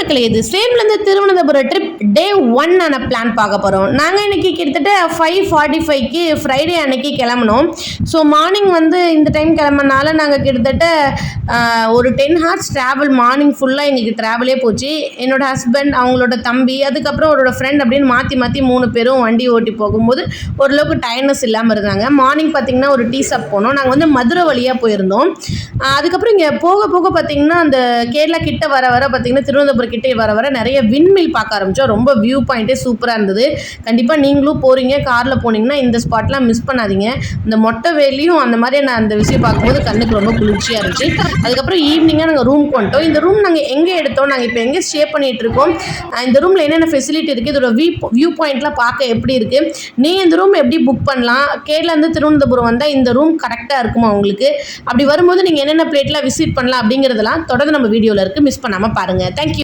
மக்களே, இது சேலம்லேருந்து திருவனந்தபுரம் ட்ரிப் டே 1 ஆன பிளான் பார்க்க போகிறோம். நாங்கள் இன்றைக்கி கிட்டத்தட்ட 5:45க்கு ஃப்ரைடே அன்னைக்கு கிளம்புனோம். ஸோ மார்னிங் இந்த டைம் கிளம்புனால நாங்கள் கிட்டத்தட்ட ஒரு 10 ஹார்ஸ் ட்ராவல் மார்னிங் ஃபுல்லாக எங்களுக்கு ட்ராவலே போச்சு. என்னோடய ஹஸ்பண்ட், அவங்களோட தம்பி, அதுக்கப்புறம் அவரோட ஃப்ரெண்ட் அப்படின்னு மாற்றி 3 பேரும் வண்டி ஓட்டி போகும்போது ஓரளவுக்கு டயர்னஸ் இல்லாமல் இருந்தாங்க. மார்னிங் பார்த்திங்கன்னா ஒரு டீ ஷாப் போனோம். நாங்கள் மதுரை வழியாக போயிருந்தோம். அதுக்கப்புறம் இங்கே போக போக பார்த்திங்கன்னா அந்த கேரளா கிட்ட வர பார்த்திங்கன்னா திருவனந்தபுரம் கிட்டே வர நிறைய விண்மில் பார்க்க ஆரம்பித்தோம். ரொம்ப வியூ பாயிண்ட்டே சூப்பராக இருந்தது. கண்டிப்பாக நீங்களும் போகிறீங்க, காரில் போனீங்கன்னா இந்த ஸ்பாட்லாம் மிஸ் பண்ணாதீங்க. இந்த மொட்டை வேலையும் அந்த மாதிரி நான் அந்த விஷயம் பார்க்கும்போது கண்ணுக்கு ரொம்ப குளிர்ச்சியாக இருந்துச்சு. அதுக்கப்புறம் ஈவினிங்காக நாங்கள் ரூமுக்கு வந்துட்டோம். இந்த ரூம் நாங்கள் எங்கே எடுத்தோம், நாங்கள் இப்போ எங்கே ஸ்டே பண்ணிகிட்டு இருக்கோம், இந்த ரூமில் என்னென்ன ஃபெசிலிட்டி இருக்குது, இதோட வியூ பாயிண்ட்லாம் பார்க்க எப்படி இருக்குது, நீங்கள் இந்த ரூம் எப்படி புக் பண்ணலாம், கேரளாந்து திருவனந்தபுரம் வந்தால் இந்த ரூம் கரெக்டாக இருக்குமா உங்களுக்கு, அப்படி வரும்போது நீங்கள் என்னென்ன பிளேட்லாம் விசிட் பண்ணலாம் அப்படிங்கிறதெல்லாம் தொடர்ந்து நம்ம வீடியோவில் இருக்குது. மிஸ் பண்ணாமல் பாருங்கள். தேங்க்யூ.